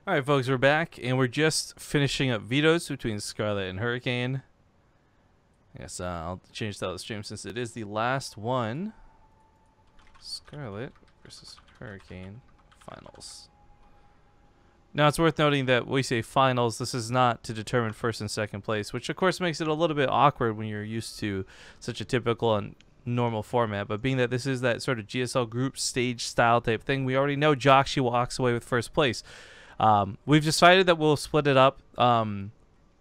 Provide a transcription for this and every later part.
All right, folks, we're back, and we're just finishing up vetoes between Scarlett and Hurricane. I guess I'll change the stream since it is the last one. Scarlett versus Hurricane finals. Now, it's worth noting that when we say finals, this is not to determine first and second place, which, of course, makes it a little bit awkward when you're used to such a typical and normal format. But being that this is that sort of GSL group stage style type thing, we already know Joxy walks away with first place. We've decided that we'll split it up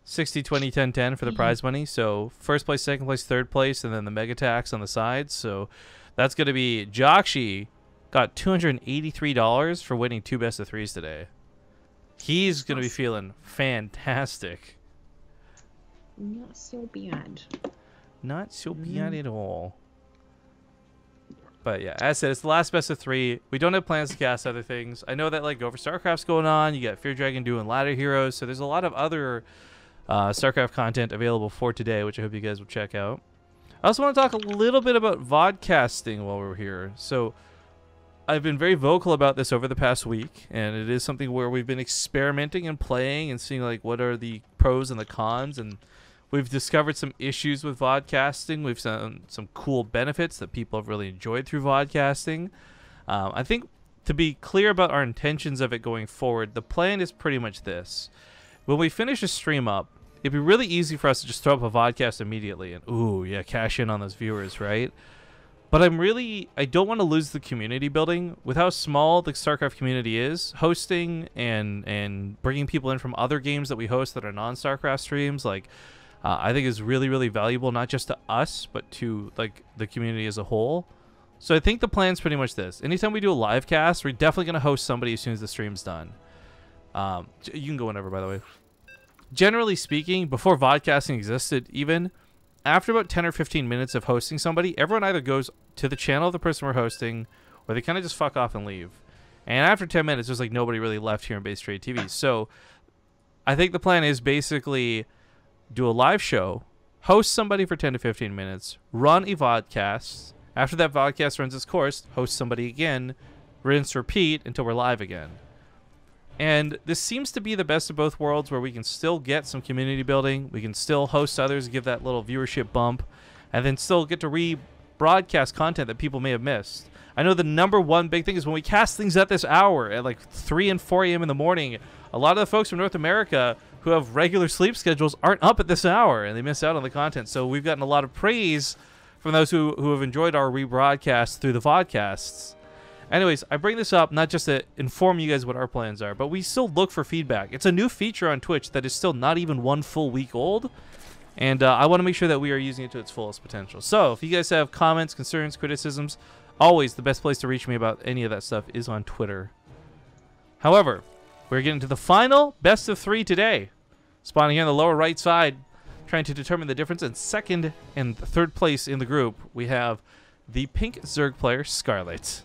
60, 20, 10, 10 for the prize money. So first place, second place, third place, and then the mega tax on the sides. So that's going to be Joxy got $283 for winning 2 best of 3s today. He's going to be feeling fantastic. Not so bad. Not so bad at all. But yeah, as I said, it's the last best of 3. We don't have plans to cast other things. I know that like Go for StarCraft's going on. You got Fear Dragon doing Ladder Heroes. So there's a lot of other StarCraft content available for today, which I hope you guys will check out. I also want to talk a little bit about vodcasting while we're here. So I've been very vocal about this over the past week, and it is something where we've been experimenting and playing and seeing like what are the pros and the cons, and we've discovered some issues with vodcasting. We've found some cool benefits that people have really enjoyed through vodcasting. I think to be clear about our intentions of it going forward, the plan is pretty much this. When we finish a stream up, it'd be really easy for us to just throw up a vodcast immediately and, ooh, yeah, cash in on those viewers, right? But I don't want to lose the community building. With how small the StarCraft community is, hosting and bringing people in from other games that we host that are non-StarCraft streams, like, I think is really, really valuable, not just to us, but to like the community as a whole. So I think the plan's pretty much this. Anytime we do a live cast, we're definitely going to host somebody as soon as the stream's done. You can go whenever, by the way. Generally speaking, before vodcasting existed, even after about 10 or 15 minutes of hosting somebody, everyone either goes to the channel of the person we're hosting, or they kind of just fuck off and leave. And after 10 minutes, there's like nobody really left here on BaseTradeTV. So I think the plan is basically do a live show, host somebody for 10 to 15 minutes, run a vodcast. After that vodcast runs its course, host somebody again, rinse, repeat until we're live again. And this seems to be the best of both worlds, where we can still get some community building, we can still host others, give that little viewership bump, and then still get to rebroadcast content that people may have missed. I know the #1 big thing is when we cast things at this hour, at like 3 and 4 a.m. in the morning, a lot of the folks from North America who have regular sleep schedules aren't up at this hour, and they miss out on the content. So we've gotten a lot of praise from those who have enjoyed our rebroadcasts through the vodcasts. Anyways, I bring this up not just to inform you guys what our plans are, but we still look for feedback. It's a new feature on Twitch that is still not even 1 full week old, and I want to make sure that we are using it to its fullest potential. So if you guys have comments, concerns, criticisms, always the best place to reach me about any of that stuff is on Twitter. However, we're getting to the final best of 3 today. Spawning here on the lower right side, trying to determine the difference in second and third place in the group, we have the pink Zerg player, Scarlett.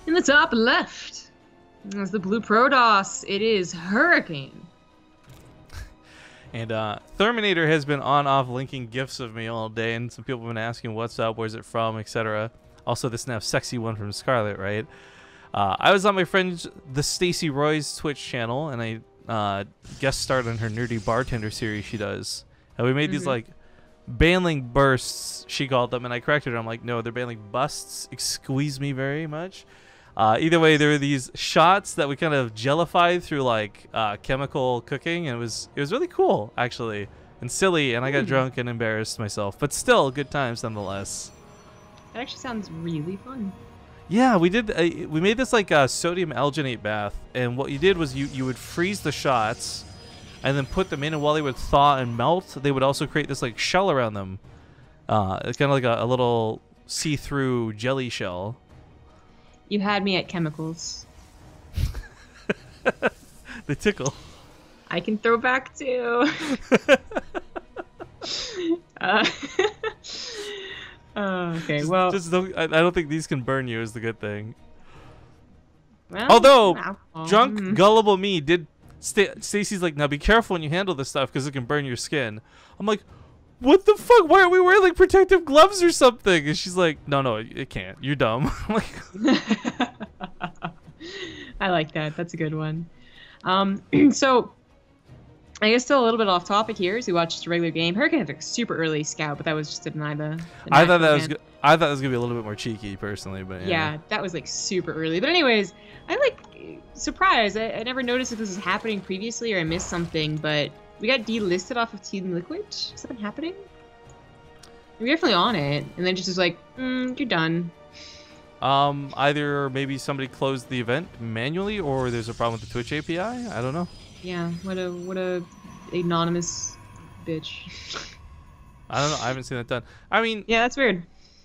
In the top left, as the blue Protoss, it is Hurricane. And Terminator has been on-off linking gifs of me all day, and some people have been asking what's up, where's it from, etc. Also, this now sexy one from Scarlett, right? I was on my friend the Stacy Roy's Twitch channel, and I guest starred on her nerdy bartender series she does. And we made these like banling bursts, she called them, and I corrected her. I'm like, no, they're banling busts. Excuse me very much. Either way, there were these shots that we kind of jellified through like chemical cooking, and it was really cool actually, and silly, and I got drunk and embarrassed myself, but still good times nonetheless. That actually sounds really fun. Yeah, we did. We made this like sodium alginate bath, and what you did was you would freeze the shots, and then put them in, and while they would thaw and melt, they would also create this like shell around them. It's kind of like a little see-through jelly shell. You had me at chemicals. They tickle. I can throw back too. Okay, well. I don't think these can burn you is the good thing. Well, although, drunk, gullible me did. Stacy's like, now be careful when you handle this stuff because it can burn your skin. I'm like, what the fuck? Why aren't we wearing like protective gloves or something? And she's like, no, it can't. You're dumb. I'm like, I like that. That's a good one. So I guess still a little bit off topic here. So we watched just a regular game. Hurricane had a super early scout, but that was just to deny the I thought that was I thought it was gonna be a little bit more cheeky, personally, but yeah, that was like super early. But anyways, I'm like surprised. I never noticed if this was happening previously or I missed something. But we got delisted off of Team Liquid. Is something happening? We're definitely on it, and then just was like, you're done. Either maybe somebody closed the event manually, or there's a problem with the Twitch API. I don't know. Yeah, what a anonymous bitch. I don't know. I haven't seen that done. I mean, yeah, that's weird.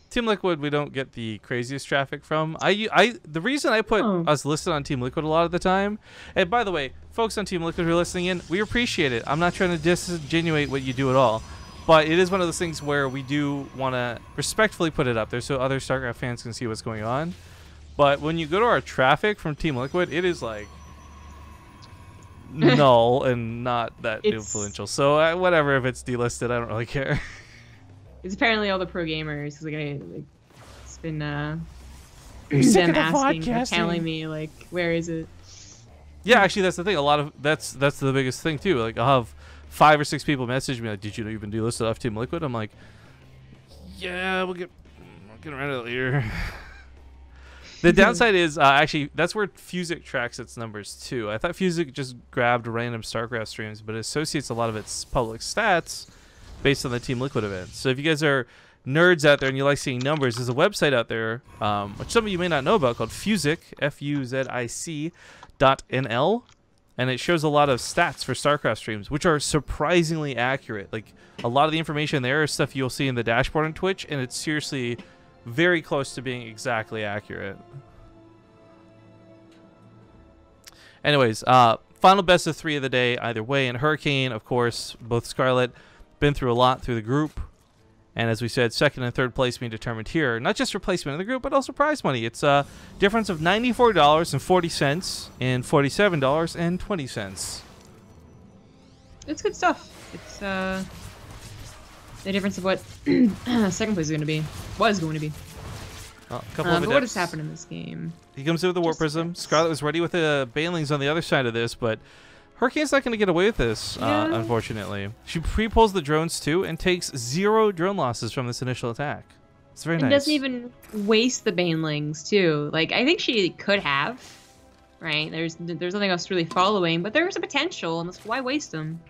Team Liquid, we don't get the craziest traffic from. The reason I put us listed on Team Liquid a lot of the time, and by the way, folks on Team Liquid who are listening in, we appreciate it. I'm not trying to disingenuate what you do at all, but it is one of those things where we do want to respectfully put it up there so other StarCraft fans can see what's going on. But when you go to our traffic from Team Liquid, it is like null and not that influential. So whatever, if it's delisted, I don't really care. It's apparently all the pro gamers. Cause it's been them asking, telling me like, where is it? Yeah, actually, that's the thing. A lot of that's the biggest thing too. Like, I'll have 5 or 6 people message me like, "Did you know you've been delisted off Team Liquid?" I'm like, "Yeah, we'll get around to it later." The downside is actually that's where Fusic tracks its numbers too. I thought Fusic just grabbed random StarCraft streams, but it associates a lot of its public stats based on the Team Liquid events. So if you guys are nerds out there and you like seeing numbers, there's a website out there, which some of you may not know about, called Fusic, FUZIC.NL, and it shows a lot of stats for StarCraft streams, which are surprisingly accurate. Like, a lot of the information there is stuff you'll see in the dashboard on Twitch, and it's seriously very close to being exactly accurate. Anyways, final best of 3 of the day either way. And Hurricane, of course, both Scarlett, been through a lot through the group, and as we said, 2nd and 3rd place being determined here. Not just for placement in the group, but also prize money. It's a difference of $94.40 and $47.20. It's good stuff. It's the difference of what 2nd place is going to be. Was going to be. Well, a couple of but what has happened in this game? He comes in with the Warp Prism. Scarlett was ready with the Banelings on the other side of this, but Hurricane's not going to get away with this, unfortunately. She pre-pulls the drones, too, and takes 0 drone losses from this initial attack. It's very nice. And doesn't even waste the Banelings, too. Like, I think she could have, right? There's nothing else really following, but there's a potential, and that's why waste them?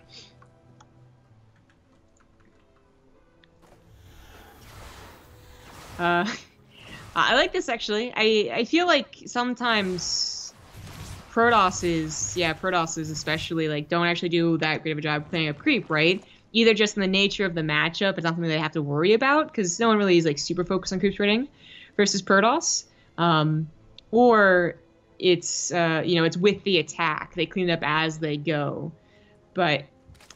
I like this, actually. I feel like sometimes Protosses especially, like, don't actually do that great of a job playing up creep, right? Either just in the nature of the matchup, it's not something they have to worry about, because no one really is, like, super focused on creep trading versus Protoss. Or it's, it's with the attack. They clean it up as they go. But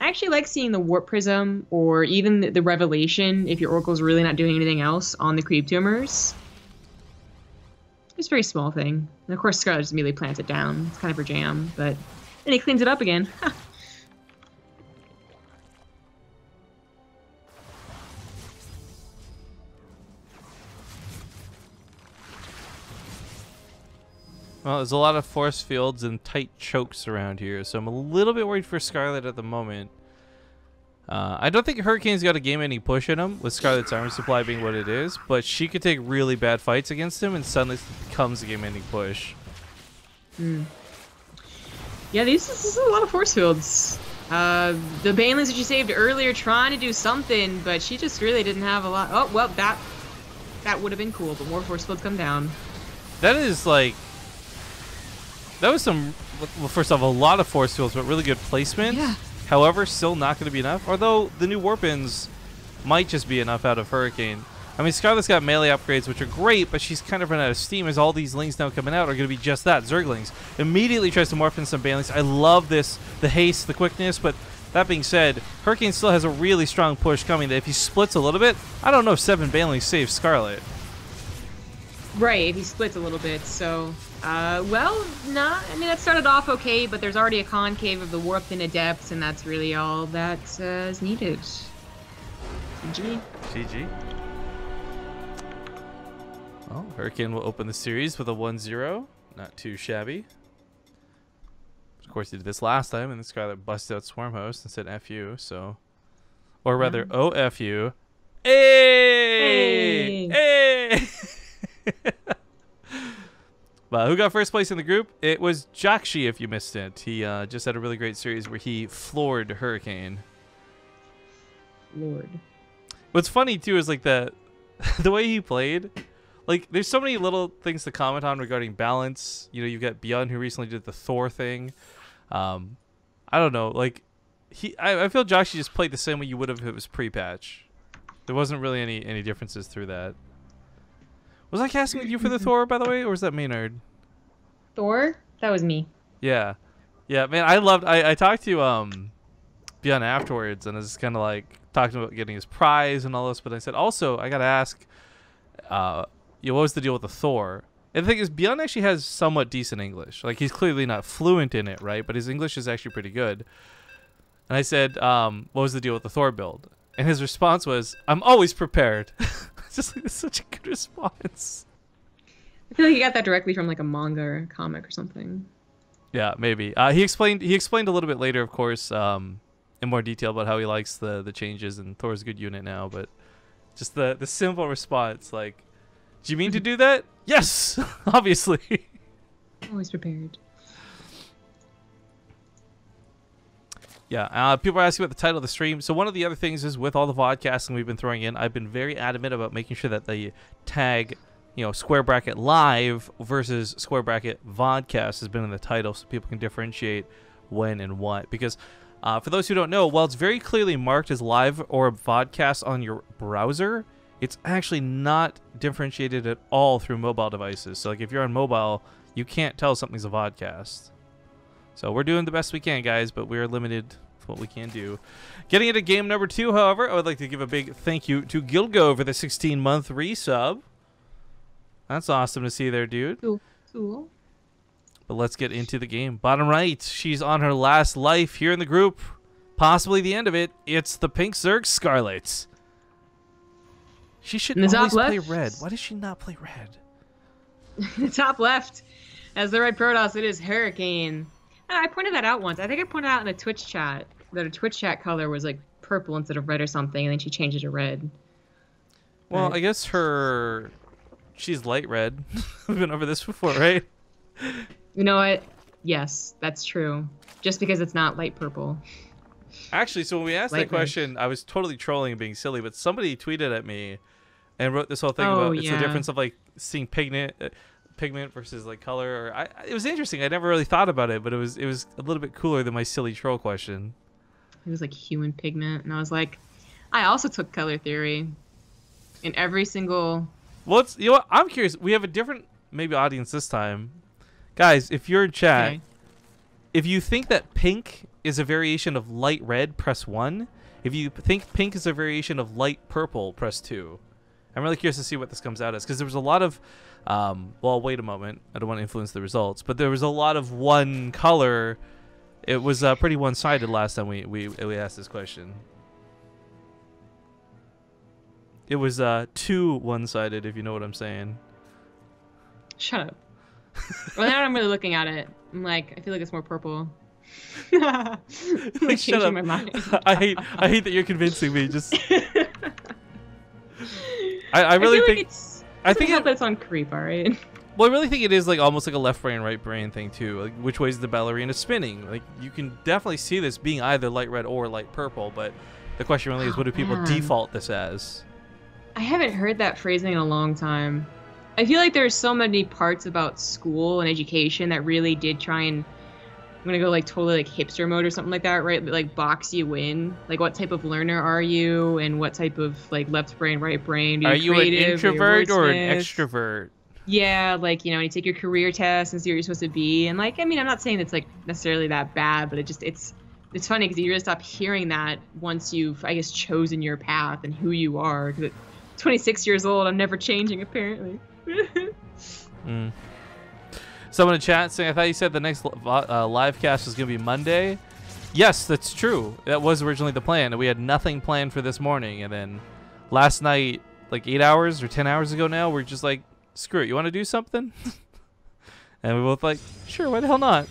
I actually like seeing the Warp Prism, or even the Revelation, if your Oracle's really not doing anything else, on the creep tumors. It's a very small thing. And of course, Scarlett just immediately plants it down. It's kind of her jam, but then he cleans it up again. Well, there's a lot of force fields and tight chokes around here, so I'm a little bit worried for Scarlett at the moment. I don't think Hurricane's got a game-ending push in him, with Scarlett's armor supply being what it is, but she could take really bad fights against him, and suddenly it becomes a game-ending push. Yeah, this is a lot of force fields. The Banelings that she saved earlier trying to do something, but she just really didn't have a lot. Oh, well, that would have been cool, but more force fields come down. That is, like... That was some... Well, first off, a lot of force fields, but really good placement. Yeah. However, still not going to be enough. Although the new warp-ins might just be enough out of Hurricane. I mean, Scarlett's got melee upgrades, which are great, but she's kind of run out of steam as all these lings now coming out are going to be just that, Zerglings. Immediately tries to morph in some Banelings. I love this, the haste, the quickness, but that being said, Hurricane still has a really strong push coming that if he splits a little bit, I don't know if 7 Banelings saves Scarlett. Right, if he splits a little bit, so... well, I mean, that started off okay, but there's already a concave of the warped in Adepts, and that's really all that is needed. GG. GG. Well, Hurricane will open the series with a 1-0. Not too shabby. Of course, he did this last time, and this Scarlett busted out Swarm Host and said "F you." So, or rather, "Oh F you." Hey! Hey! But who got first place in the group? It was Jakshi, if you missed it. He just had a really great series where he floored Hurricane. Lord. What's funny, too, is like the way he played. Like, there's so many little things to comment on regarding balance. You know, you've got Beyond, who recently did the Thor thing. I don't know. Like, I feel Jakshi just played the same way you would have if it was pre-patch. There wasn't really any differences through that. Was I casting with you for the Thor, by the way, or was that Maynard? Thor? That was me. Yeah. Yeah, man, I talked to Beyond afterwards, and I was just kind of like talking about getting his prize and all this, but I said, also, I got to ask, what was the deal with the Thor? And the thing is, Beyond actually has somewhat decent English. Like, he's clearly not fluent in it, right? But his English is actually pretty good. And I said, what was the deal with the Thor build? And his response was, I'm always prepared. Just like, it's such a good response. I feel like you got that directly from like a manga or a comic or something. Yeah, maybe. He explained a little bit later, of course, in more detail about how he likes the changes, and Thor's a good unit now. But just the simple response, like, do you mean to do that? Yes, obviously. Always prepared. Yeah, people are asking about the title of the stream. So one of the other things is, with all the vodcasting we've been throwing in, I've been very adamant about making sure that the tag, square bracket live versus square bracket vodcast has been in the title, so people can differentiate when and what. Because for those who don't know, while it's very clearly marked as live or vodcast on your browser, it's actually not differentiated at all through mobile devices. So like, if you're on mobile, you can't tell something's a vodcast. So we're doing the best we can, guys, but we're limited with what we can do. Getting into game number 2, however, I would like to give a big thank you to Gilgo for the 16-month resub. That's awesome to see there, dude. Cool. But let's get into the game. Bottom right, she's on her last life here in the group. Possibly the end of it. It's the Pink Zerg Scarlett. She should always play red. Why does she not play red? The top left, as the red Protoss, it is Hurricane. I pointed that out once. I think I pointed out in a Twitch chat that her Twitch chat color was like purple instead of red or something, and then she changed it to red. Well, I guess she's light red. We've been over this before, right? You know what? Yes, that's true. Just because it's not light purple. Actually, so when we asked that question, I was totally trolling and being silly, but somebody tweeted at me and wrote this whole thing about it's the difference of like seeing pigment versus like color. It was interesting. I never really thought about it, but it was a little bit cooler than my silly troll question. It was like human pigment, and I was like, I also took color theory in every single. Well, you know what? I'm curious. We have a different maybe audience this time, guys. If you're in chat, if you think that pink is a variation of light red, press 1. If you think pink is a variation of light purple, press 2. I'm really curious to see what this comes out as, because there was a lot of well, wait a moment. I don't want to influence the results, but there was a lot of one color. It was pretty one-sided last time we asked this question. It was too one-sided, if you know what I'm saying. Shut up. Well, now I'm really looking at it. I'm like, I feel like it's more purple. I'm like Shut up. My mind. I hate that you're convincing me. Just I really think I think that it's on creep, all right? Well, I really think it is like almost like a left brain, right brain thing too. Like, which way is the ballerina spinning? Like, you can definitely see this being either light red or light purple, but the question really is, what do people default this as? I haven't heard that phrasing in a long time. I feel like there's so many parts about school and education that really did try and, I'm gonna go like totally like hipster mode or something like that, right? Like box you in. Like, what type of learner are you, and what type of like left brain, right brain? Are you an introvert or an extrovert? Yeah, like, you know, you take your career test and see what you're supposed to be. And like, I mean, I'm not saying it's like necessarily that bad, but it's funny because you really stop hearing that once you've, I guess, chosen your path and who you are. Because at 26 years old, I'm never changing, apparently. Someone in chat saying, I thought you said the next live cast was going to be Monday. Yes, that's true. That was originally the plan. And we had nothing planned for this morning. And then last night, like 8 hours or 10 hours ago now, we're just like, screw it. You want to do something? And we both like, sure, why the hell not?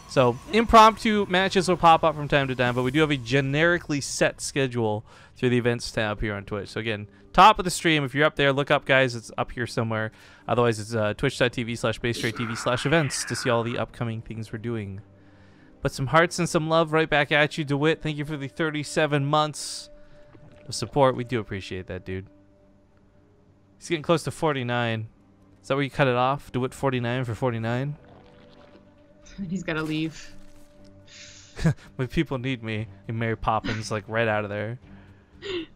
So impromptu matches will pop up from time to time, but we do have a generically set schedule through the events tab here on Twitch. So again, top of the stream, if you're up there, look up, guys. It's up here somewhere. Otherwise, it's twitch.tv/BaseTradeTV/events to see all the upcoming things we're doing. But some hearts and some love right back at you, DeWitt. Thank you for the 37 months of support. We do appreciate that, dude. He's getting close to 49. Is that where you cut it off? DeWitt 49 for 49? He's got to leave. When people need me, and Mary Poppins like right out of there.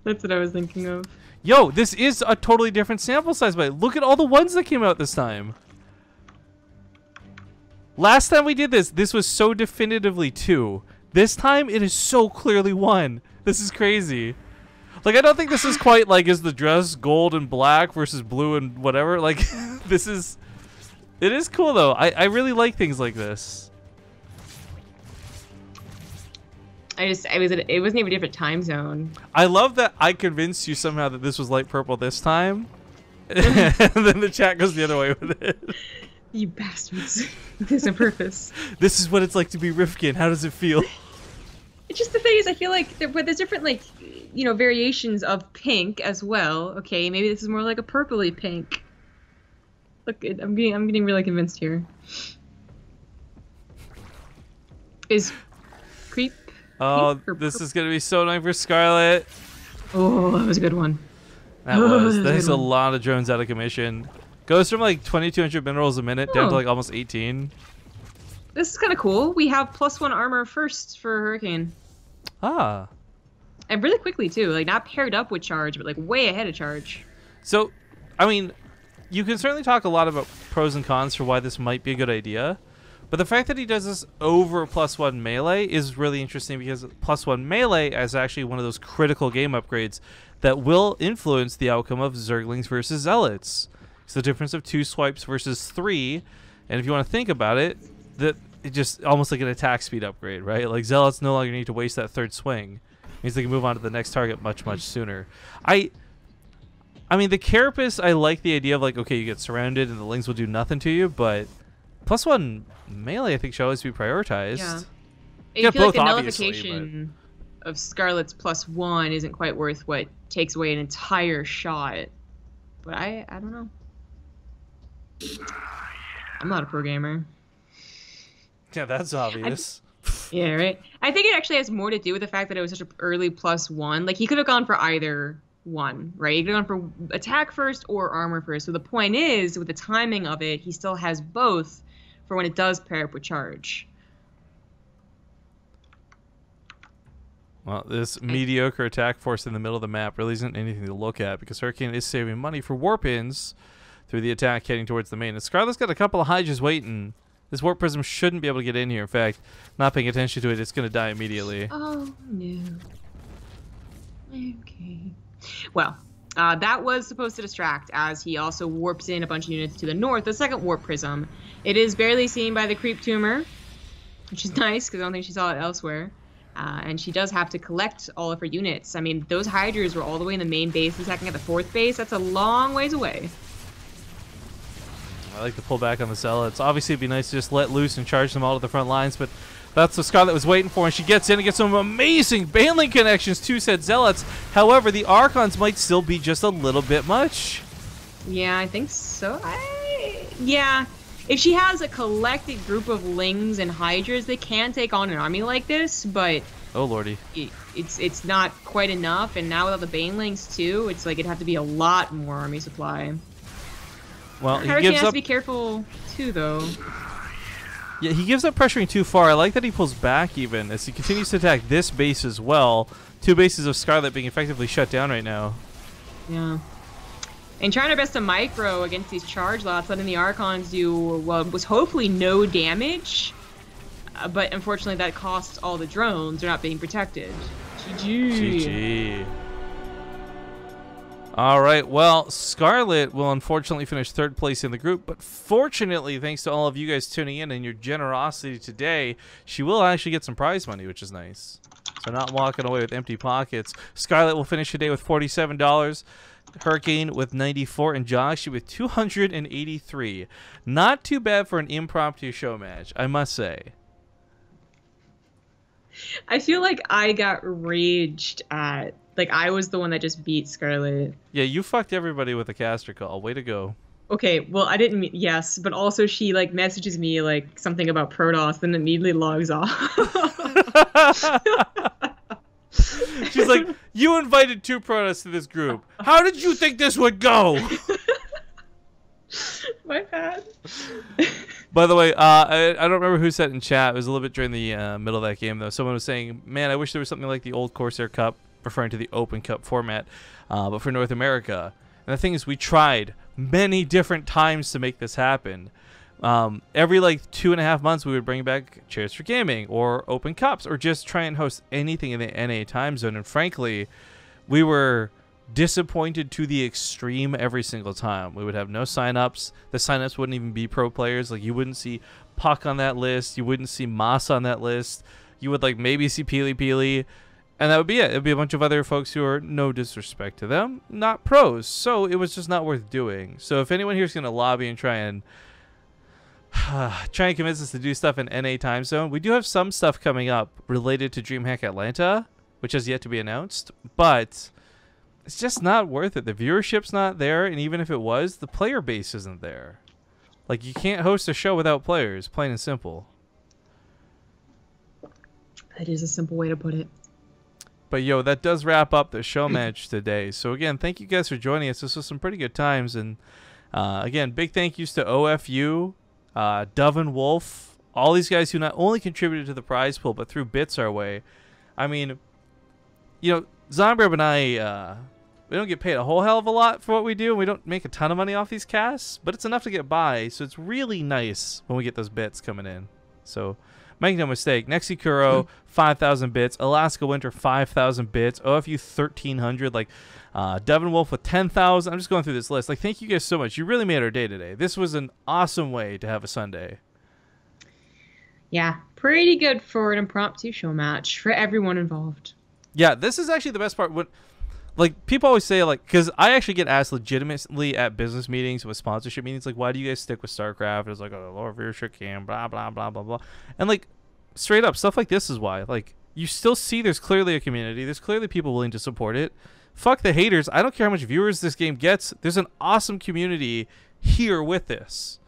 That's what I was thinking of. Yo, this is a totally different sample size, but look at all the ones that came out this time. Last time we did this was so definitively 2. This time it is so clearly 1. This is crazy. Like, I don't think this is quite like, is the dress gold and black versus blue and whatever. Like, this is... It is cool, though. I really like things like this. It wasn't even a different time zone. I love that I convinced you somehow that this was light purple this time. And then the chat goes the other way with it. You bastards. There's a purpose. This is what it's like to be Rifkin. How does it feel? It's just the thing is, I feel like there's different, like, you know, variations of pink as well. Okay, maybe this is more like a purpley pink. Look, I'm getting really convinced here. Is creep? Oh, this is gonna be so annoying for Scarlett. Oh, that was a good one. That was. There's a lot of drones out of commission. Goes from like 2,200 minerals a minute down to like almost 18. This is kind of cool. We have +1 armor first for Hurricane. Ah. And really quickly too. Like not paired up with charge, but like way ahead of charge. So, I mean, you can certainly talk a lot about pros and cons for why this might be a good idea. But the fact that he does this over +1 melee is really interesting because +1 melee is actually one of those critical game upgrades that will influence the outcome of Zerglings versus Zealots. It's the difference of 2 swipes versus 3. And if you want to think about it, that it's just almost like an attack speed upgrade, right? Like Zealots no longer need to waste that 3rd swing. It means they can move on to the next target much, much sooner. I mean, the Carapace, I like the idea of like, okay, you get surrounded and the Lings will do nothing to you, but +1 melee, I think, should always be prioritized. Yeah. You I feel like both, the obviously, nullification of Scarlett's +1 isn't quite worth what takes away an entire shot. But I don't know. I'm not a pro gamer. Yeah, that's obvious. Yeah, right? I think it actually has more to do with the fact that it was such an early +1. Like, he could have gone for either one, right? He could have gone for attack first or armor first. So the point is, with the timing of it, he still has both for when it does pair up with charge. Well, this mediocre attack force in the middle of the map really isn't anything to look at because Hurricane is saving money for warp ins through the attack heading towards the main. And Scarlett's got a couple of Hydras waiting. This warp prism shouldn't be able to get in here. In fact, not paying attention to it, it's going to die immediately. Oh, no. Okay. Well, that was supposed to distract as he also warps in a bunch of units to the north. The second warp prism. It is barely seen by the creep tumor, which is nice because I don't think she saw it elsewhere. And she does have to collect all of her units. I mean, those Hydras were all the way in the main base, attacking at the 4th base. That's a long ways away. I like to pull back on the Zealots. Obviously, it'd be nice to just let loose and charge them all to the front lines, but that's what Scarlett was waiting for, and she gets in and gets some amazing Baneling connections to said Zealots. However, the Archons might still be just a little bit much. Yeah, I think so. Yeah. If she has a collected group of Lings and Hydras, they can take on an army like this, but... Oh, lordy. It's not quite enough, and now without the Banelings, too, it's like it'd have to be a lot more army supply. Well, he Hurricane gives has up... to be careful, too, though. Yeah, he gives up pressuring too far. I like that he pulls back even as he continues to attack this base as well. 2 bases of Scarlett being effectively shut down right now. Yeah. And trying our best to micro against these charge lots, letting the Archons do what was hopefully no damage. But unfortunately that costs all the drones. They're not being protected. GG. GG. All right, well, Scarlett will unfortunately finish 3rd place in the group, but fortunately, thanks to all of you guys tuning in and your generosity today, she will actually get some prize money, which is nice. So not walking away with empty pockets. Scarlett will finish today with $47, Hurricane with 94, and Joshi with 283. Not too bad for an impromptu show match, I must say. I feel like I got raged at. Like, I was the one that just beat Scarlett. Yeah, you fucked everybody with a caster call. Way to go. Okay, well, I didn't mean, yes, but also she, like, messages me, like, something about Protoss, then immediately logs off. She's like, you invited 2 Protoss to this group. How did you think this would go? My bad. By the way, I don't remember who said in chat. It was a little bit during the middle of that game, though. Someone was saying, man, I wish there was something like the old Corsair Cup, referring to the Open Cup format, but for North America. And the thing is, we tried many different times to make this happen. Every like 2.5 months, we would bring back Chairs for Gaming or Open Cups or just try and host anything in the NA time zone. And frankly, we were disappointed to the extreme every single time. We would have no signups. The signups wouldn't even be pro players. Like, you wouldn't see Puck on that list. You wouldn't see Moss on that list. You would like maybe see Peely Peely. And that would be it. It would be a bunch of other folks who are, no disrespect to them, not pros. So it was just not worth doing. So if anyone here is going to lobby and try and convince us to do stuff in NA time zone, we do have some stuff coming up related to DreamHack Atlanta, which has yet to be announced. But it's just not worth it. The viewership's not there. And even if it was, the player base isn't there. Like, you can't host a show without players, plain and simple. That is a simple way to put it. But yo, that does wrap up the show match today. So again, thank you guys for joining us. This was some pretty good times. And again, big thank yous to OFU, Dove and Wolf, all these guys who not only contributed to the prize pool, but threw bits our way. I mean, you know, Zombreb and I, we don't get paid a whole hell of a lot for what we do. And we don't make a ton of money off these casts, but it's enough to get by. So it's really nice when we get those bits coming in. So make no mistake, Nexikuro, 5,000 bits. Alaska Winter, 5,000 bits. OFU, 1,300. Like, Devin Wolf with 10,000. I'm just going through this list. Like, thank you guys so much. You really made our day today. This was an awesome way to have a Sunday. Yeah, pretty good for an impromptu show match for everyone involved. Yeah, this is actually the best part. When, like, people always say, like, because I actually get asked legitimately at business meetings with sponsorship meetings, like, why do you guys stick with StarCraft? It's like, oh, lower viewership cam, blah, blah, blah, blah, blah. And, like, straight up, stuff like this is why. Like, you still see there's clearly a community. There's clearly people willing to support it. Fuck the haters. I don't care how much viewers this game gets. There's an awesome community here with this.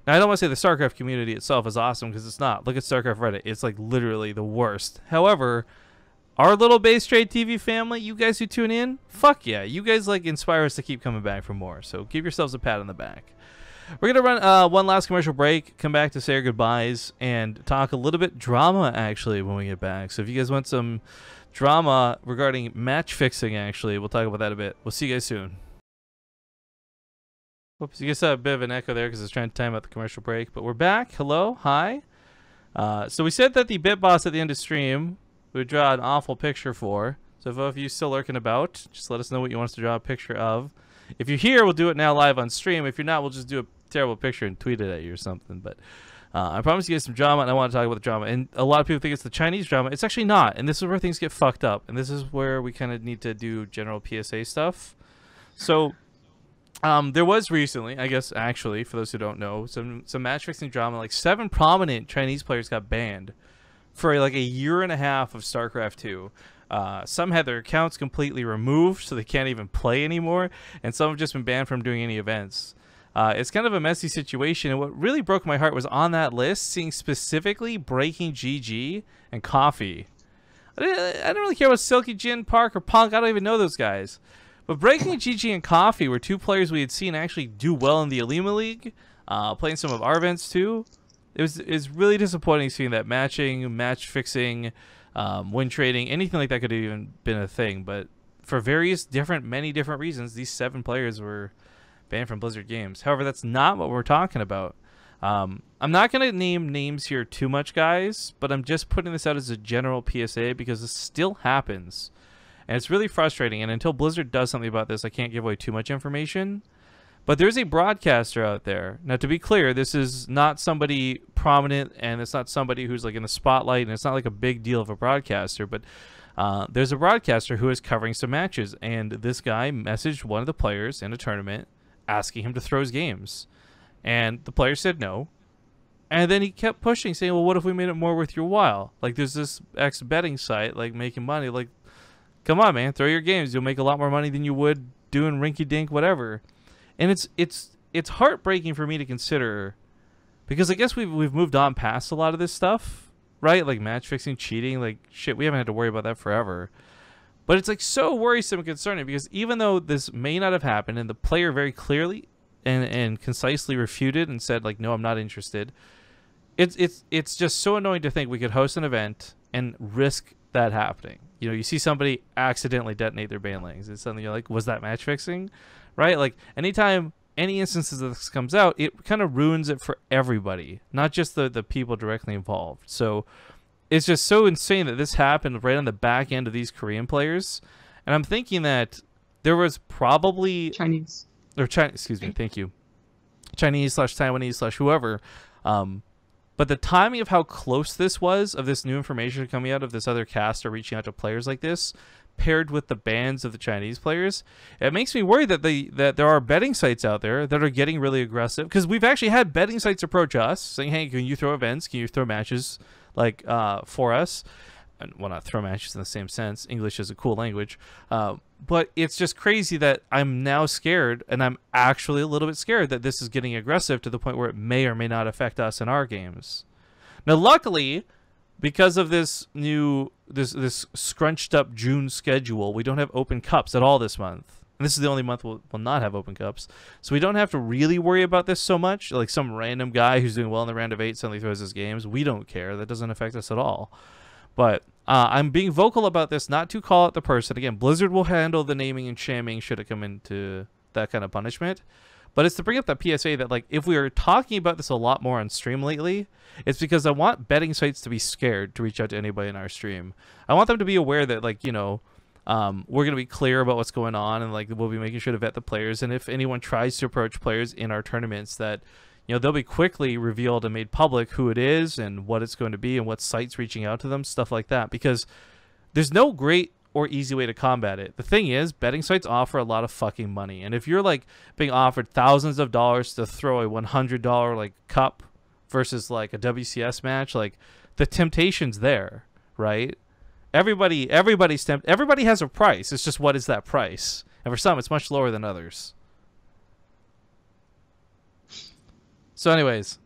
Now, I don't want to say the StarCraft community itself is awesome, because it's not. Look at StarCraft Reddit. It's, like, literally the worst. However, our little BaseTradeTV family, you guys who tune in, fuck yeah. You guys, like, inspire us to keep coming back for more. So give yourselves a pat on the back. We're going to run one last commercial break, come back to say our goodbyes, and talk a little bit drama, actually, when we get back. So if you guys want some drama regarding match fixing, actually, we'll talk about that a bit. We'll see you guys soon. Whoops, you guys saw a bit of an echo there because I was trying to time out the commercial break. But we're back. Hello. Hi. So we said that the bit boss at the end of stream we would draw an awful picture for. So if you're still lurking about, just let us know what you want us to draw a picture of. If you're here, we'll do it now live on stream. If you're not, we'll just do a terrible picture and tweet it at you or something. But I promise you guys some drama, and I want to talk about the drama. And a lot of people think it's the Chinese drama. It's actually not. And this is where things get fucked up. And this is where we kind of need to do general PSA stuff. So there was recently, I guess, actually, for those who don't know, some match fixing drama. Like 7 prominent Chinese players got banned for like 1.5 years of StarCraft 2. Some had their accounts completely removed, so they can't even play anymore, and some have just been banned from doing any events. It's kind of a messy situation, and what really broke my heart was on that list, seeing specifically Breaking GG and Coffee. I didn't really care about Silky Jin, Park, or Punk. I don't even know those guys. But Breaking GG and Coffee were 2 players we had seen actually do well in the Alima League, playing some of our events too. It's really disappointing seeing that match fixing, win trading, anything like that could have even been a thing. But for many different reasons, these 7 players were banned from Blizzard games. However, that's not what we're talking about. I'm not going to name names here too much, guys, but I'm just putting this out as a general PSA because this still happens. And it's really frustrating. And until Blizzard does something about this, I can't give away too much information. But there's a broadcaster out there. Now, to be clear, this is not somebody prominent, and it's not somebody who's like in the spotlight, and it's not like a big deal of a broadcaster. But there's a broadcaster who is covering some matches, and this guy messaged one of the players in a tournament asking him to throw his games. And the player said no. And then he kept pushing, saying, well, what if we made it more worth your while? Like, there's this X betting site, like, making money. Like, come on, man, throw your games. You'll make a lot more money than you would doing rinky-dink whatever. And it's heartbreaking for me to consider, because I guess we've moved on past a lot of this stuff, right? Like match fixing, cheating, like shit, we haven't had to worry about that forever. But it's like so worrisome and concerning, because even though this may not have happened and the player very clearly and concisely refuted and said like, no, I'm not interested, it's just so annoying to think we could host an event and risk that happening. You know, you see somebody accidentally detonate their banlings. It's something you're like, was that match fixing? Right? Like anytime any instances of this comes out, it kind of ruins it for everybody, not just the people directly involved. So it's just so insane that this happened right on the back end of these Korean players. And I'm thinking that there was probably Chinese, excuse me, thank you, Chinese/Taiwanese/whoever. But the timing of how close this was, of this new information coming out of this other caster reaching out to players like this, paired with the bans of the Chinese players, it makes me worry that there are betting sites out there that are getting really aggressive. Because we've actually had betting sites approach us saying, hey, can you throw events? Can you throw matches like for us? And, well, not throw matches in the same sense. English is a cool language. But it's just crazy that I'm now scared, and I'm actually a little bit scared that this is getting aggressive to the point where it may or may not affect us in our games. Now, luckily, because of this new, this scrunched up June schedule, we don't have open cups at all this month. And this is the only month we'll not have open cups. So we don't have to really worry about this so much. Like some random guy who's doing well in the round of 8 suddenly throws his games. We don't care. That doesn't affect us at all. But I'm being vocal about this, not to call out the person. Again, Blizzard will handle the naming and shaming should it come into that kind of punishment. But it's to bring up that PSA that, like, if we are talking about this a lot more on stream lately, it's because I want betting sites to be scared to reach out to anybody in our stream. I want them to be aware that, like, you know, we're going to be clear about what's going on, and, like, we'll be making sure to vet the players. And if anyone tries to approach players in our tournaments, that, you know, they'll be quickly revealed and made public who it is and what it's going to be and what site's reaching out to them, stuff like that. Because there's no great or easy way to combat it. The thing is, betting sites offer a lot of fucking money. And if you're, like, being offered thousands of dollars to throw a $100, like, cup versus, like, a WCS match, like, the temptation's there, right? Everybody has a price. It's just, what is that price? And for some, it's much lower than others. So anyways,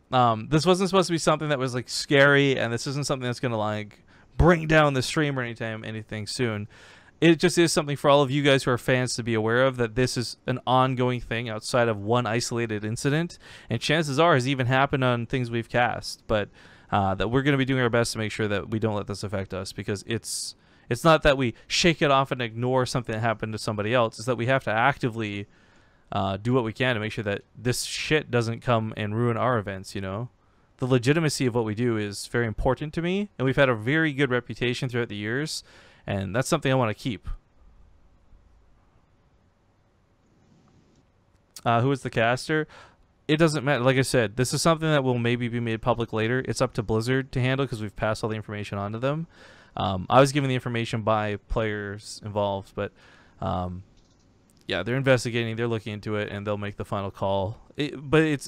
this wasn't supposed to be something that was like scary, and this isn't something that's gonna like bring down the stream or anything soon. It just is something for all of you guys who are fans to be aware of, that this is an ongoing thing outside of one isolated incident, and chances are has even happened on things we've cast. But that we're gonna be doing our best to make sure that we don't let this affect us, because it's not that we shake it off and ignore something that happened to somebody else. It's that we have to actively do what we can to make sure that this shit doesn't come and ruin our events, you know? The legitimacy of what we do is very important to me, and we've had a very good reputation throughout the years, and that's something I want to keep. Who is the caster? It doesn't matter. Like I said, this is something that will maybe be made public later. It's up to Blizzard to handle because we've passed all the information on to them. I was given the information by players involved, but yeah, they're investigating, they're looking into it, and they'll make the final call. But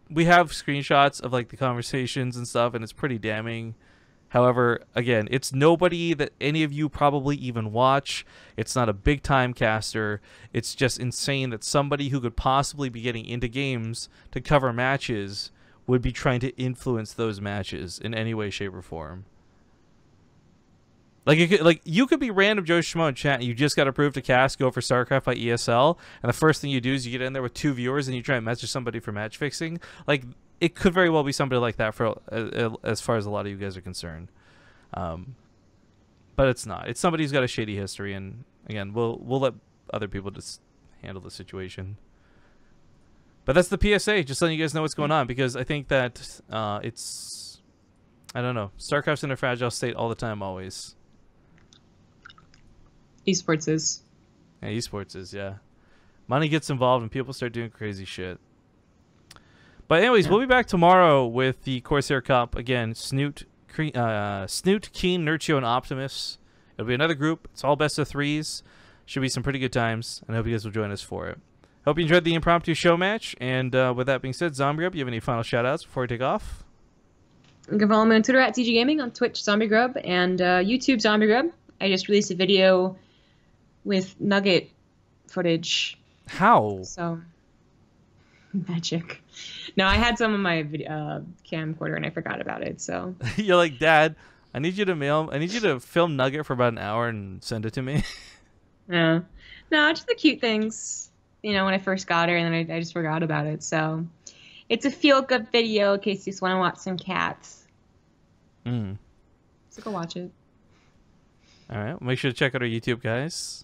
we have screenshots of like the conversations and stuff, and it's pretty damning. However, again, it's nobody that any of you probably even watch. It's not a big time caster. It's just insane that somebody who could possibly be getting into games to cover matches would be trying to influence those matches in any way, shape, or form. Like you could be random Joe Schmo in chat, and you just got approved to cast Go for StarCraft by ESL, and the first thing you do is you get in there with 2 viewers and you try and message somebody for match fixing. Like, it could very well be somebody like that for as far as a lot of you guys are concerned. But it's not. It's somebody who's got a shady history, and again, we'll let other people just handle the situation. But that's the PSA, just letting you guys know what's going on, because I think that it's, I don't know, StarCraft's in a fragile state all the time, always. Esports is. Yeah, esports is, yeah. Money gets involved and people start doing crazy shit. But anyways, we'll be back tomorrow with the Corsair Cup. Again, Snoot, Keen, Nurtio, and Optimus. It'll be another group. It's all best of 3s. Should be some pretty good times, and I hope you guys will join us for it. Hope you enjoyed the impromptu show match, and with that being said, Zombie Up, you have any final shout-outs before we take off? You can follow me on Twitter at TG Gaming, on Twitch Zombie Grub, and YouTube Zombie Grub. I just released a video with Nugget footage. How? So magic. No, I had some on my camcorder and I forgot about it. So You're like, Dad, I need you to film Nugget for about an hour and send it to me. yeah, no, just the cute things. You know, when I first got her, and then I just forgot about it. So it's a feel-good video in case you just want to watch some cats. So go watch it. All right, make sure to check out our YouTube, guys.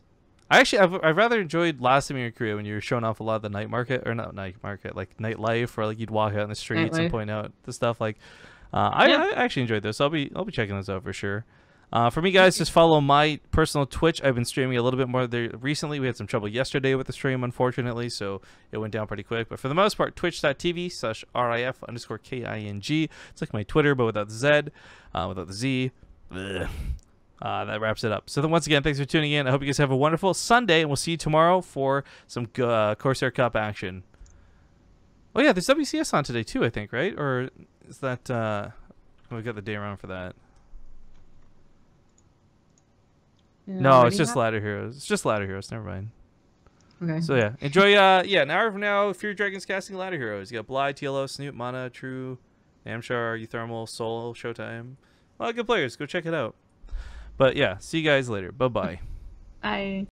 I've rather enjoyed last time you were in Korea when you were showing off a lot of the night market, or not night market, like nightlife, or like you'd walk out in the streets and point out the stuff. Like, I actually enjoyed this. I'll be checking this out for sure. For me, guys, just follow my personal Twitch. I've been streaming a little bit more there recently. We had some trouble yesterday with the stream, unfortunately, so it went down pretty quick. But for the most part, twitch.tv/RIF_KING. It's like my Twitter, but without the Z, without the Z. That wraps it up. So then once again, thanks for tuning in. I hope you guys have a wonderful Sunday, and we'll see you tomorrow for some Corsair Cup action. Oh, yeah, there's WCS on today, too, I think, right? Or is that... we got the day around for that. No, it's just Ladder Heroes. It's just Ladder Heroes. Never mind. Okay. So, yeah. Enjoy, an hour from now, Fear Dragons casting Ladder Heroes. You got Bly, TLO, Snoot, Mana, True, Namchar, Euthermal, Soul, Showtime. A lot of good players. Go check it out. But, yeah, see you guys later. Bye-bye. Bye.